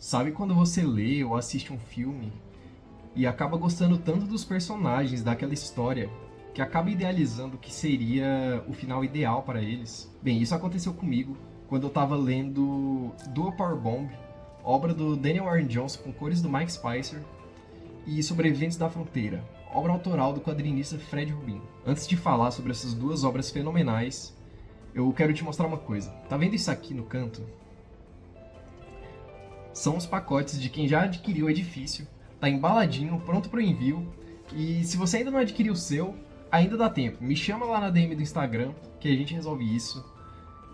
Sabe quando você lê ou assiste um filme e acaba gostando tanto dos personagens daquela história que acaba idealizando o que seria o final ideal para eles? Bem, isso aconteceu comigo quando eu estava lendo Dual Power Bomb, obra do Daniel Warren Johnson com cores do Mike Spicer, e Sobreviventes da Fronteira, obra autoral do quadrinista Fred Rubin. Antes de falar sobre essas duas obras fenomenais, eu quero te mostrar uma coisa. Tá vendo isso aqui no canto? São os pacotes de quem já adquiriu o edifício, tá embaladinho, pronto para o envio, e se você ainda não adquiriu o seu, ainda dá tempo. Me chama lá na DM do Instagram que a gente resolve isso.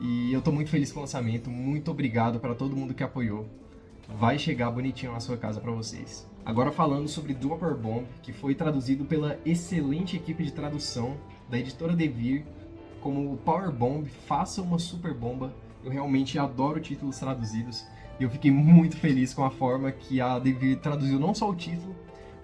E eu tô muito feliz com o lançamento, muito obrigado para todo mundo que apoiou. Vai chegar bonitinho na sua casa para vocês. Agora falando sobre Dual Power Bomb, que foi traduzido pela excelente equipe de tradução da editora Devir como Power Bomb, Faça uma Super Bomba. Eu realmente adoro títulos traduzidos e eu fiquei muito feliz com a forma que a Devir traduziu não só o título,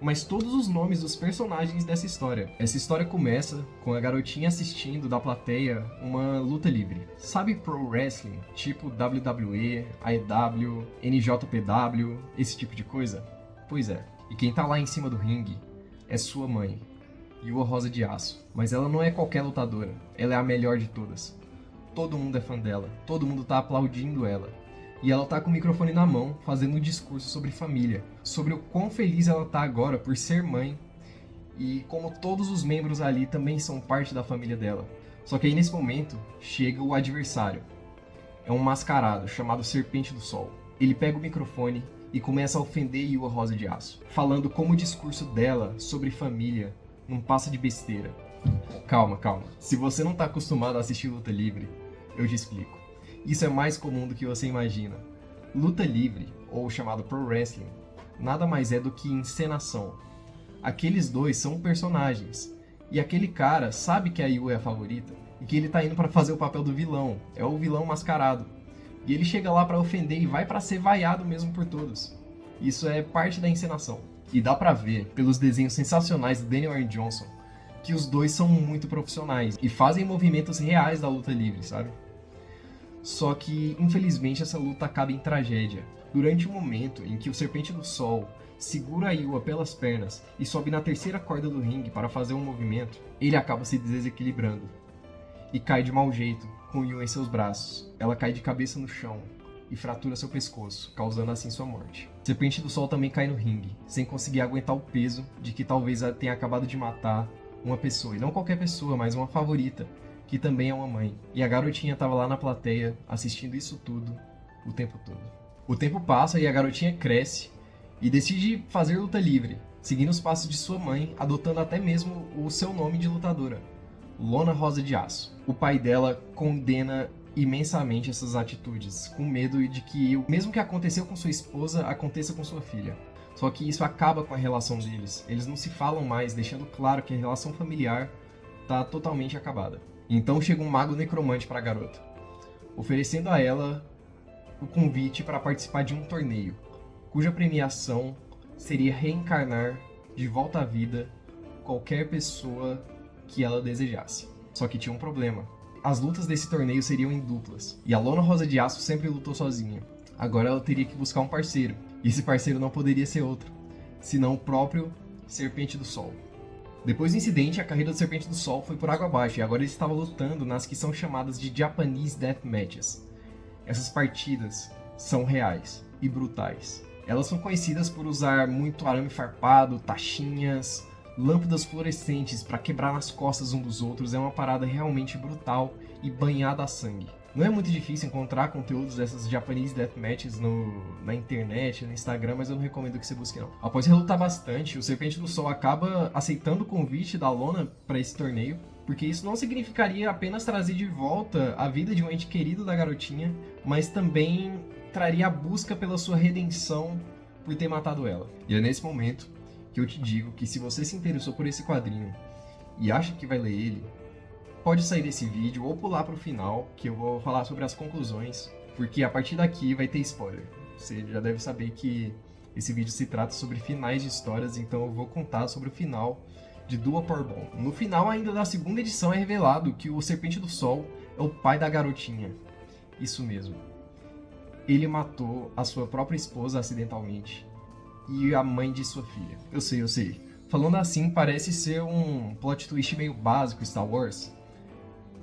mas todos os nomes dos personagens dessa história. Essa história começa com a garotinha assistindo da plateia uma luta livre. Sabe pro wrestling? Tipo WWE, AEW, NJPW, esse tipo de coisa? Pois é. E quem tá lá em cima do ringue é sua mãe, Yua Rosa de Aço. Mas ela não é qualquer lutadora, ela é a melhor de todas. Todo mundo é fã dela, todo mundo tá aplaudindo ela. E ela tá com o microfone na mão, fazendo um discurso sobre família, sobre o quão feliz ela tá agora por ser mãe, e como todos os membros ali também são parte da família dela. Só que aí nesse momento, chega o adversário. É um mascarado chamado Serpente do Sol. Ele pega o microfone e começa a ofender Yua Rosa de Aço, falando como o discurso dela sobre família não passa de besteira. Calma. Se você não tá acostumado a assistir luta livre, eu te explico. Isso é mais comum do que você imagina. Luta livre, ou chamado Pro Wrestling, nada mais é do que encenação. Aqueles dois são personagens, e aquele cara sabe que a Yua é a favorita, e que ele tá indo pra fazer o papel do vilão, é o vilão mascarado. E ele chega lá pra ofender e vai pra ser vaiado mesmo por todos. Isso é parte da encenação. E dá pra ver, pelos desenhos sensacionais do Daniel Warren Johnson, que os dois são muito profissionais, e fazem movimentos reais da luta livre, sabe? Só que, infelizmente, essa luta acaba em tragédia. Durante o momento em que o Serpente do Sol segura a Yua pelas pernas e sobe na terceira corda do ringue para fazer um movimento, ele acaba se desequilibrando e cai de mau jeito, com Yua em seus braços. Ela cai de cabeça no chão e fratura seu pescoço, causando assim sua morte. Serpente do Sol também cai no ringue, sem conseguir aguentar o peso de que talvez ela tenha acabado de matar uma pessoa, e não qualquer pessoa, mas uma favorita, que também é uma mãe. E a garotinha estava lá na plateia, assistindo isso tudo, o tempo todo. O tempo passa e a garotinha cresce e decide fazer luta livre, seguindo os passos de sua mãe, adotando até mesmo o seu nome de lutadora, Lona Rosa de Aço. O pai dela condena imensamente essas atitudes, com medo de que o mesmo que aconteceu com sua esposa aconteça com sua filha. Só que isso acaba com a relação deles. Eles não se falam mais, deixando claro que a relação familiar está totalmente acabada. Então chega um mago necromante para a garota, oferecendo a ela o convite para participar de um torneio, cuja premiação seria reencarnar de volta à vida qualquer pessoa que ela desejasse. Só que tinha um problema. As lutas desse torneio seriam em duplas, e a Lona Rosa de Aço sempre lutou sozinha. Agora ela teria que buscar um parceiro, e esse parceiro não poderia ser outro, senão o próprio Serpente do Sol. Depois do incidente, a carreira do Serpente do Sol foi por água abaixo e agora ele estava lutando nas que são chamadas de Japanese Death Matches. Essas partidas são reais e brutais. Elas são conhecidas por usar muito arame farpado, tachinhas, lâmpadas fluorescentes para quebrar nas costas um dos outros. É uma parada realmente brutal e banhada a sangue. Não é muito difícil encontrar conteúdos dessas Japanese Death Matches na internet, no Instagram, mas eu não recomendo que você busque não. Após relutar bastante, o Serpente do Sol acaba aceitando o convite da Lona para esse torneio, porque isso não significaria apenas trazer de volta a vida de um ente querido da garotinha, mas também traria a busca pela sua redenção por ter matado ela. E é nesse momento que eu te digo que se você se interessou por esse quadrinho e acha que vai ler ele, pode sair desse vídeo ou pular para o final, que eu vou falar sobre as conclusões, porque a partir daqui vai ter spoiler. Você já deve saber que esse vídeo se trata sobre finais de histórias, então eu vou contar sobre o final de Dual Power Bomb. No final ainda da segunda edição é revelado que o Serpente do Sol é o pai da garotinha. Isso mesmo. ele matou a sua própria esposa acidentalmente e a mãe de sua filha. Eu sei. Falando assim, parece ser um plot twist meio básico Star Wars,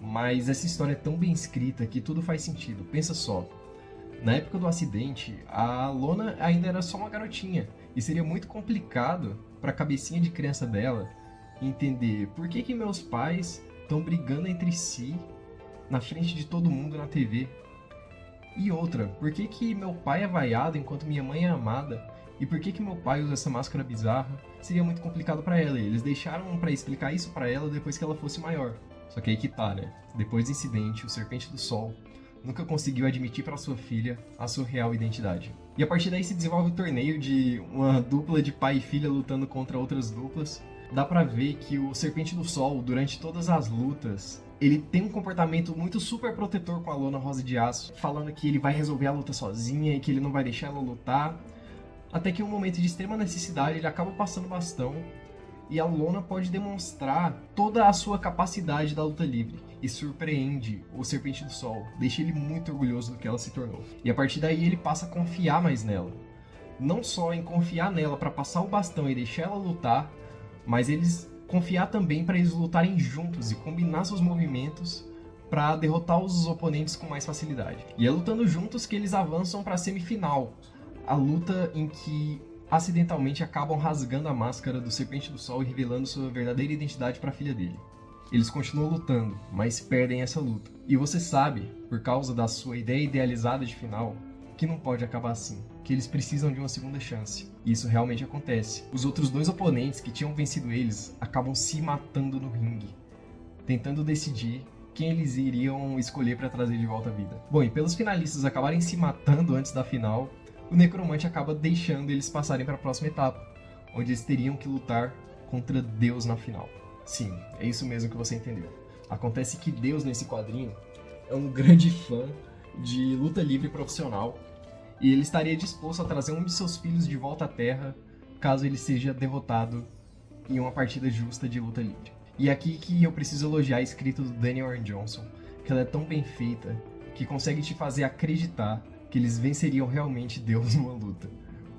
mas essa história é tão bem escrita que tudo faz sentido. Pensa só, na época do acidente, a Lona ainda era só uma garotinha, e seria muito complicado para a cabecinha de criança dela entender por que meus pais estão brigando entre si na frente de todo mundo na TV. E outra, por que meu pai é vaiado enquanto minha mãe é amada? E por que meu pai usa essa máscara bizarra? Seria muito complicado pra ela. E eles deixaram pra explicar isso pra ela depois que ela fosse maior. Só que aí que tá, né? Depois do incidente, o Serpente do Sol nunca conseguiu admitir pra sua filha a sua real identidade. E a partir daí se desenvolve o torneio de uma dupla de pai e filha lutando contra outras duplas. Dá pra ver que o Serpente do Sol, durante todas as lutas, ele tem um comportamento muito super protetor com a Lona Rosa de Aço, falando que ele vai resolver a luta sozinha e que ele não vai deixar ela lutar. Até que em um momento de extrema necessidade ele acaba passando o bastão e a Lona pode demonstrar toda a sua capacidade da luta livre e surpreende o Serpente do Sol, deixa ele muito orgulhoso do que ela se tornou. E a partir daí ele passa a confiar mais nela. Não só em confiar nela para passar o bastão e deixar ela lutar, mas eles confiar também para eles lutarem juntos e combinar seus movimentos para derrotar os oponentes com mais facilidade. E é lutando juntos que eles avançam para a semifinal, a luta em que acidentalmente acabam rasgando a máscara do Serpente do Sol e revelando sua verdadeira identidade para a filha dele. Eles continuam lutando, mas perdem essa luta. E você sabe, por causa da sua ideia idealizada de final, que não pode acabar assim, que eles precisam de uma segunda chance. E isso realmente acontece. Os outros dois oponentes que tinham vencido eles acabam se matando no ringue, tentando decidir quem eles iriam escolher para trazer de volta à vida. Bom, e pelos finalistas acabarem se matando antes da final, o Necromante acaba deixando eles passarem para a próxima etapa, onde eles teriam que lutar contra Deus na final. Sim, é isso mesmo que você entendeu. Acontece que Deus nesse quadrinho é um grande fã de luta livre profissional e ele estaria disposto a trazer um de seus filhos de volta à Terra caso ele seja derrotado em uma partida justa de luta livre. E é aqui que eu preciso elogiar a escrita do Daniel Warren Johnson, que ela é tão bem feita que consegue te fazer acreditar que eles venceriam realmente Deus numa luta.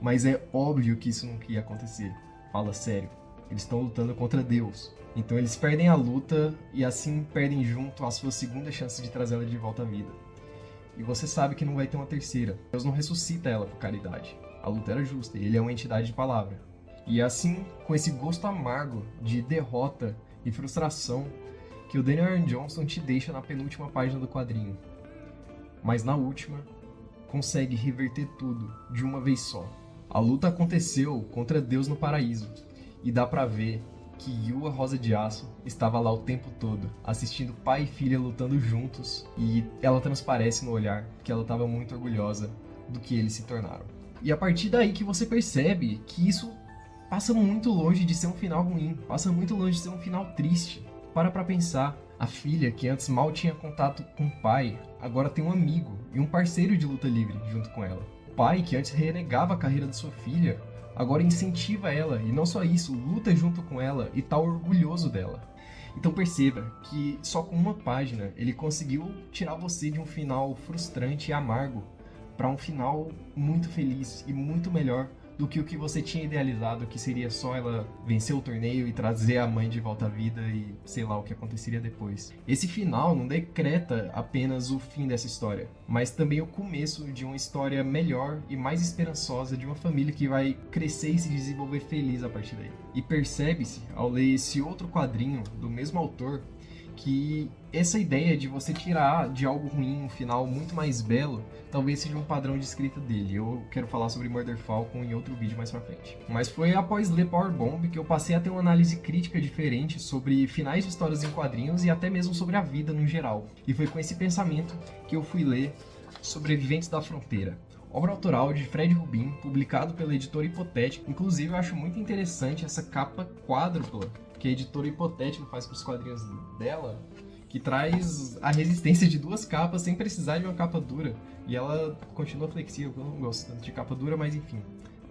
Mas é óbvio que isso não ia acontecer. Fala sério. Eles estão lutando contra Deus. Então eles perdem a luta e assim perdem junto a sua segunda chance de trazê-la de volta à vida. E você sabe que não vai ter uma terceira. Deus não ressuscita ela por caridade. A luta era justa e ele é uma entidade de palavra. E é assim, com esse gosto amargo de derrota e frustração, que o Daniel Warren Johnson te deixa na penúltima página do quadrinho. Mas na última, consegue reverter tudo de uma vez só. A luta aconteceu contra Deus no paraíso, e dá pra ver que Yua Rosa de Aço estava lá o tempo todo, assistindo pai e filha lutando juntos, e ela transparece no olhar que ela estava muito orgulhosa do que eles se tornaram. E a partir daí que você percebe que isso passa muito longe de ser um final ruim, passa muito longe de ser um final triste. Para pra pensar, a filha, que antes mal tinha contato com o pai, agora tem um amigo e um parceiro de luta livre junto com ela. O pai, que antes renegava a carreira de sua filha, agora incentiva ela, e não só isso, luta junto com ela e tá orgulhoso dela. Então perceba que só com uma página ele conseguiu tirar você de um final frustrante e amargo para um final muito feliz e muito melhor do que o que você tinha idealizado, que seria só ela vencer o torneio e trazer a mãe de volta à vida e sei lá o que aconteceria depois. Esse final não decreta apenas o fim dessa história, mas também o começo de uma história melhor e mais esperançosa de uma família que vai crescer e se desenvolver feliz a partir daí. E percebe-se, ao ler esse outro quadrinho do mesmo autor, que essa ideia de você tirar de algo ruim um final muito mais belo, talvez seja um padrão de escrita dele. Eu quero falar sobre Murder Falcon em outro vídeo mais pra frente. Mas foi após ler Power Bomb que eu passei a ter uma análise crítica diferente sobre finais de histórias em quadrinhos e até mesmo sobre a vida no geral. E foi com esse pensamento que eu fui ler Sobreviventes da Fronteira, obra autoral de Fred Rubin, publicado pela editora Hipotética. Inclusive eu acho muito interessante essa capa quádrupla que a editora Hipotética faz com os quadrinhos dela, que traz a resistência de duas capas sem precisar de uma capa dura. E ela continua flexível, eu não gosto tanto de capa dura, mas enfim.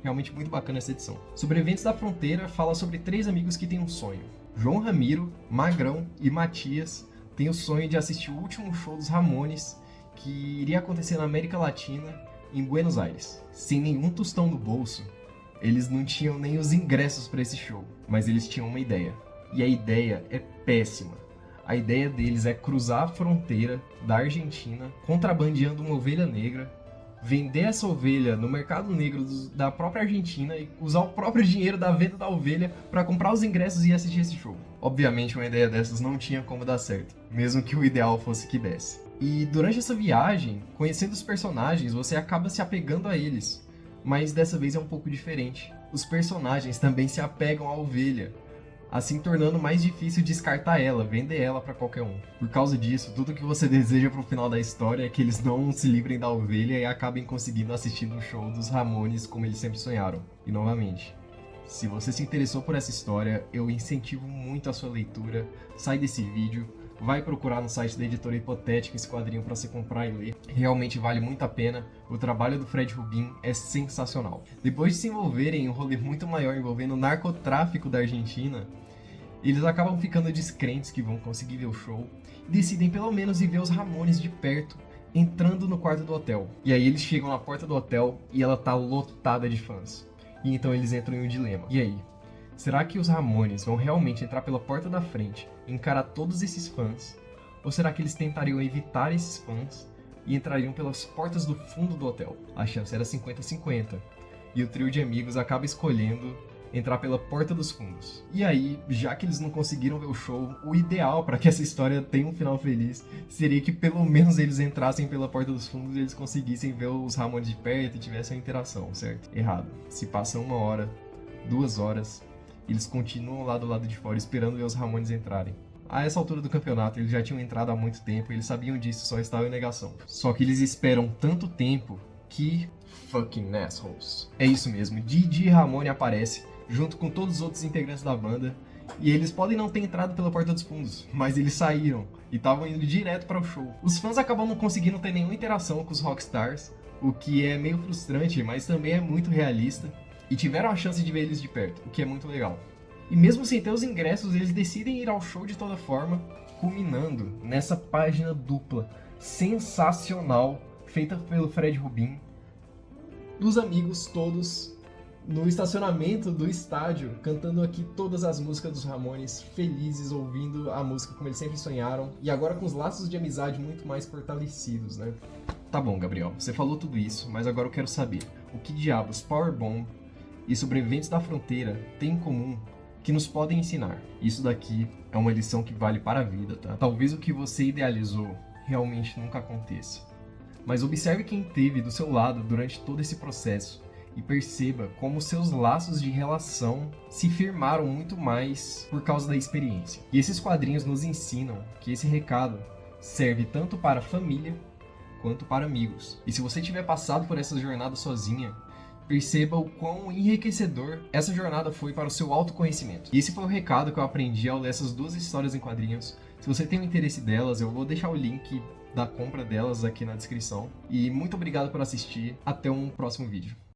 Realmente muito bacana essa edição. Sobreviventes da Fronteira fala sobre 3 amigos que têm um sonho. João Ramiro, Magrão e Matias têm o sonho de assistir o último show dos Ramones, que iria acontecer na América Latina em Buenos Aires. Sem nenhum tostão no bolso, eles não tinham nem os ingressos para esse show, mas eles tinham uma ideia. E a ideia é péssima. A ideia deles é cruzar a fronteira da Argentina, contrabandeando uma ovelha negra, vender essa ovelha no mercado negro da própria Argentina e usar o próprio dinheiro da venda da ovelha para comprar os ingressos e assistir esse show. Obviamente, uma ideia dessas não tinha como dar certo, mesmo que o ideal fosse que desse. E durante essa viagem, conhecendo os personagens, você acaba se apegando a eles, mas dessa vez é um pouco diferente. Os personagens também se apegam à ovelha, assim tornando mais difícil descartar ela, vender ela para qualquer um. Por causa disso, tudo que você deseja pro final da história é que eles não se livrem da ovelha e acabem conseguindo assistir no show dos Ramones como eles sempre sonharam. E novamente, se você se interessou por essa história, eu incentivo muito a sua leitura. Sai desse vídeo, vai procurar no site da Editora Hipotética esse quadrinho para você comprar e ler. Realmente vale muito a pena. O trabalho do Fred Rubin é sensacional. Depois de se envolverem em um rolê muito maior envolvendo o narcotráfico da Argentina, eles acabam ficando descrentes que vão conseguir ver o show e decidem pelo menos ir ver os Ramones de perto, entrando no quarto do hotel. E aí eles chegam na porta do hotel e ela tá lotada de fãs. E então eles entram em um dilema. E aí? Será que os Ramones vão realmente entrar pela porta da frente e encarar todos esses fãs? Ou será que eles tentariam evitar esses fãs e entrariam pelas portas do fundo do hotel? A chance era 50-50. E o trio de amigos acaba escolhendo entrar pela porta dos fundos. E aí, já que eles não conseguiram ver o show, o ideal para que essa história tenha um final feliz seria que pelo menos eles entrassem pela porta dos fundos e eles conseguissem ver os Ramones de perto e tivessem uma interação, certo? Errado. Se passa 1 hora, 2 horas, eles continuam lá do lado de fora esperando ver os Ramones entrarem. A essa altura do campeonato, eles já tinham entrado há muito tempo, eles sabiam disso, só estavam em negação. Só que eles esperam tanto tempo que... fucking assholes. É isso mesmo, Didi Ramone aparece junto com todos os outros integrantes da banda, e eles podem não ter entrado pela porta dos fundos, mas eles saíram e estavam indo direto para o show. Os fãs acabam não conseguindo ter nenhuma interação com os rockstars, o que é meio frustrante, mas também é muito realista, e tiveram a chance de ver eles de perto, o que é muito legal. E mesmo sem ter os ingressos, eles decidem ir ao show de toda forma, culminando nessa página dupla sensacional, feita pelo Fred Rubin, dos amigos todos no estacionamento do estádio, cantando aqui todas as músicas dos Ramones, felizes, ouvindo a música como eles sempre sonharam, e agora com os laços de amizade muito mais fortalecidos, né? Tá bom, Gabriel, você falou tudo isso, mas agora eu quero saber, o que diabos Powerbomb e Sobreviventes da Fronteira têm em comum que nos podem ensinar? Isso daqui é uma lição que vale para a vida, tá? Talvez o que você idealizou realmente nunca aconteça, mas observe quem teve do seu lado durante todo esse processo, e perceba como seus laços de relação se firmaram muito mais por causa da experiência. E esses quadrinhos nos ensinam que esse recado serve tanto para família quanto para amigos. E se você tiver passado por essa jornada sozinha, perceba o quão enriquecedor essa jornada foi para o seu autoconhecimento. E esse foi o recado que eu aprendi ao ler essas 2 histórias em quadrinhos. Se você tem o interesse delas, eu vou deixar o link da compra delas aqui na descrição. E muito obrigado por assistir. Até um próximo vídeo.